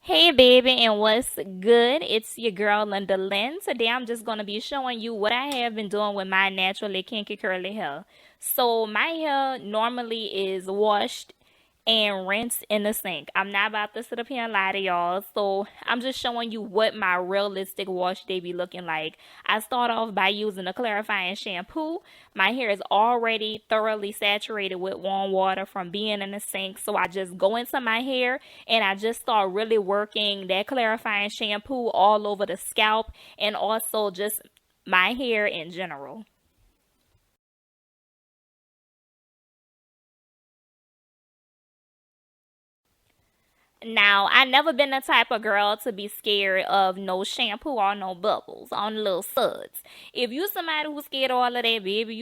Hey baby, and what's good? It's your girl Linda Lynn. Today I'm just going to be showing you what I have been doing with my naturally kinky curly hair. So my hair normally is washed and rinsed in the sink. I'm not about to sit up here and lie to y'all. So I'm just showing you what my realistic wash day be looking like. I start off by using a clarifying shampoo. My hair is already thoroughly saturated with warm water from being in the sink. So I just go into my hair and I just start really working that clarifying shampoo all over the scalp and also just my hair in general. Now, I never been the type of girl to be scared of no shampoo or no bubbles on little suds. If you somebody who's scared of all of that, baby,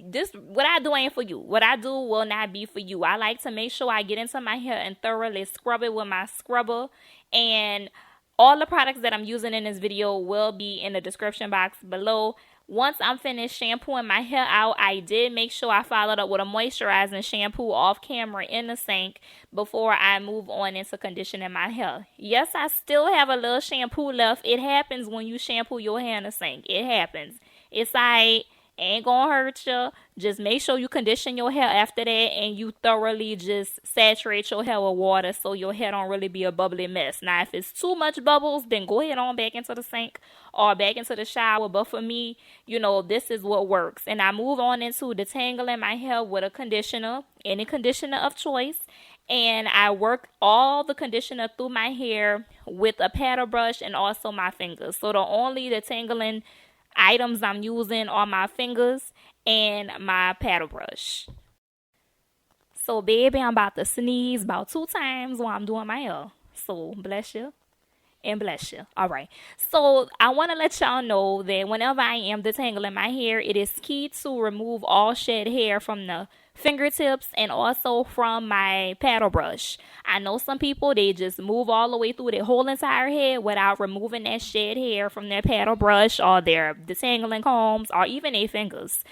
this what I do ain't for you. What I do will not be for you. I like to make sure I get into my hair and thoroughly scrub it with my scrubber, and all the products that I'm using in this video will be in the description box below. Once I'm finished shampooing my hair out, I did make sure I followed up with a moisturizing shampoo off camera in the sink before I move on into conditioning my hair. Yes, I still have a little shampoo left. It happens when you shampoo your hair in the sink. It happens. It's alright. Ain't gonna hurt you. Just make sure you condition your hair after that and you thoroughly just saturate your hair with water so your hair don't really be a bubbly mess. Now, if it's too much bubbles, then go ahead on back into the sink or back into the shower. But for me, this is what works. And I move on into detangling my hair with a conditioner, any conditioner of choice. And I work all the conditioner through my hair with a paddle brush and also my fingers. So the only detangling items I'm using are my fingers and my paddle brush. So, baby, I'm about to sneeze about 2 times while I'm doing my hair. So, bless you and bless you. All right. So, I want to let y'all know that whenever I am detangling my hair, it is key to remove all shed hair from the fingertips and also from my paddle brush. I know some people, they just move all the way through their whole entire head without removing that shed hair from their paddle brush or their detangling combs or even their fingers.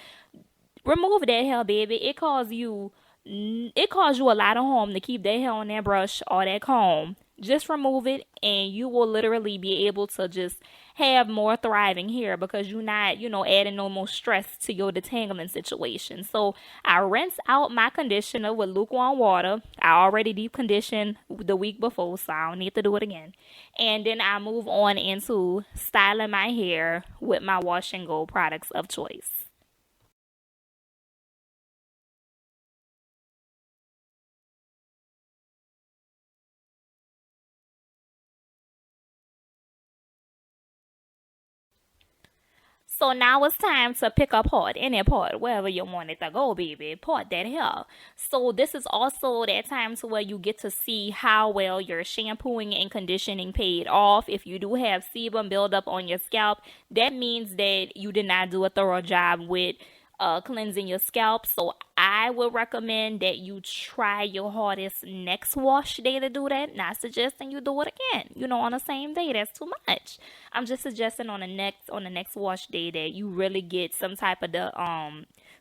Remove that hair, baby. It caused you a lot of harm to keep that hair on that brush or that comb. Just remove it and you will literally be able to just have more thriving hair because you're not, adding no more stress to your detangling situation. So I rinse out my conditioner with lukewarm water. I already deep conditioned the week before, so I don't need to do it again. And then I move on into styling my hair with my wash and go products of choice. So now it's time to pick a part, any part, wherever you want it to go, baby. Part that hair. So this is also that time to where you get to see how well your shampooing and conditioning paid off. If you do have sebum buildup on your scalp, that means that you did not do a thorough job with cleansing your scalp. So I would recommend that you try your hardest next wash day to do that. Not suggesting you do it again, on the same day. That's too much. I'm just suggesting on the next wash day that you really get some type of the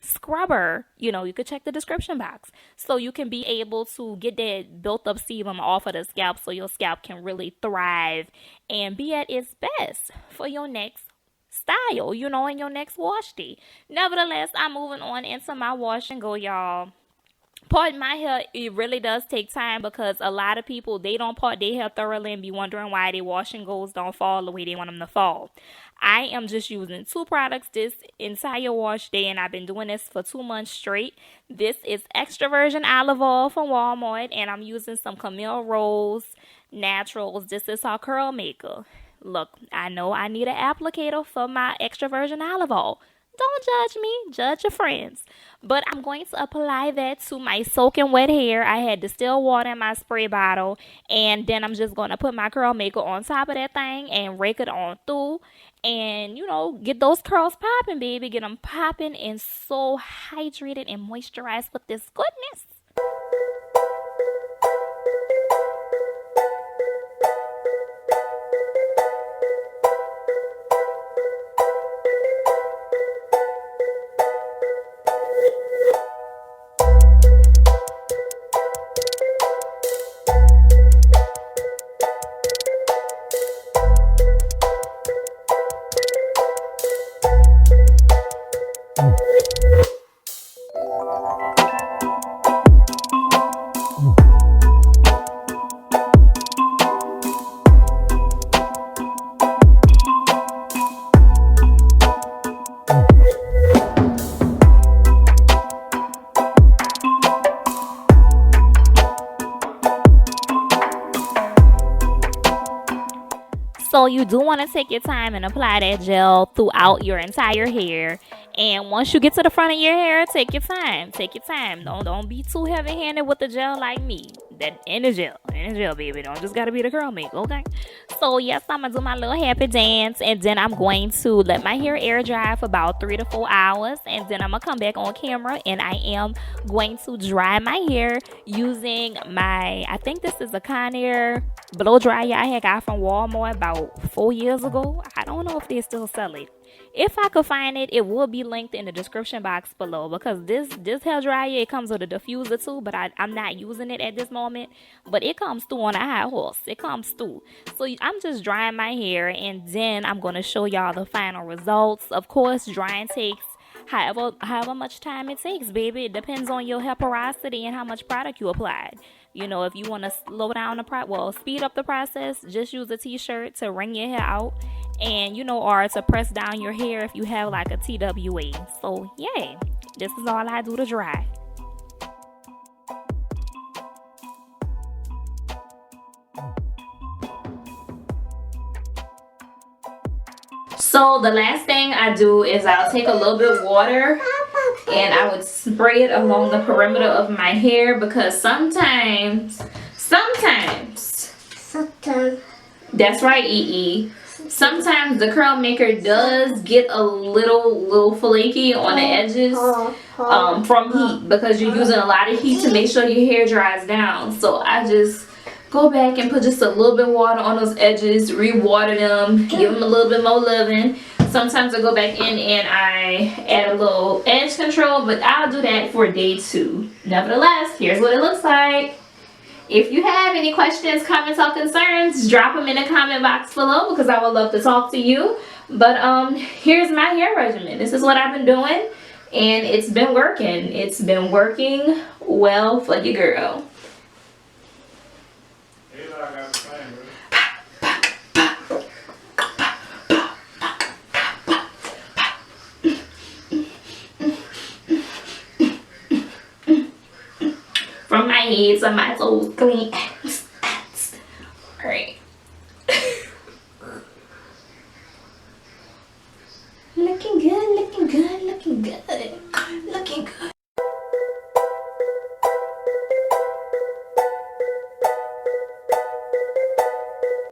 scrubber. You could check the description box so you can be able to get that built up sebum off of the scalp so your scalp can really thrive and be at its best for your next style, in your next wash day. Nevertheless, I'm moving on into my wash and go, y'all. Parting my hair, it really does take time because a lot of people, they don't part their hair thoroughly and be wondering why their wash and goes don't fall the way they want them to fall. I am just using two products this entire wash day, and I've been doing this for 2 months straight. This is extra virgin olive oil from Walmart, and I'm using some Camille Rose Naturals. This is our curl maker. Look, I know I need an applicator for my extra virgin olive oil. Don't judge me, judge your friends. But I'm going to apply that to my soaking wet hair. I had distilled water in my spray bottle, and then I'm just going to put my curl maker on top of that thing and rake it on through. And, get those curls popping, baby. Get them popping and so hydrated and moisturized with this goodness. So you do want to take your time and apply that gel throughout your entire hair. And once you get to the front of your hair, take your time. Take your time. Don't be too heavy-handed with the gel like me. That in the gel, baby. Don't just gotta be the curl make, okay? So yes, I'm gonna do my little happy dance, and then I'm going to let my hair air dry for about 3 to 4 hours, and then I'm gonna come back on camera, and I am going to dry my hair using I think this is a Conair blow dryer I had got from Walmart about 4 years ago. I don't know if they still sell it. If I could find it, it will be linked in the description box below, because this hair dryer, it comes with a diffuser too, but I'm not using it at this moment. But it comes through on a high horse. It comes through. So I'm just drying my hair, and then I'm going to show y'all the final results. Of course, drying takes however much time it takes, baby. It depends on your hair porosity and how much product you applied. You know, if you want to slow down speed up the process, just use a t-shirt to wring your hair out, and or to press down your hair if you have like a TWA. So yeah, this is all I do to dry. So the last thing I do is I'll take a little bit of water and I would spray it along the perimeter of my hair, because sometimes, that's right, sometimes the curl maker does get a little flaky on the edges from heat, because you're using a lot of heat to make sure your hair dries down. So I just go back and put just a little bit of water on those edges, re-water them, give them a little bit more loving. Sometimes I go back in and I add a little edge control, but I'll do that for day 2. Nevertheless, here's what it looks like. If you have any questions, comments, or concerns, drop them in the comment box below, because I would love to talk to you. But here's my hair regimen. This is what I've been doing, and it's been working. It's been working well for your girl. From my head to my toes, clean. Alright. Looking good, looking good, looking good.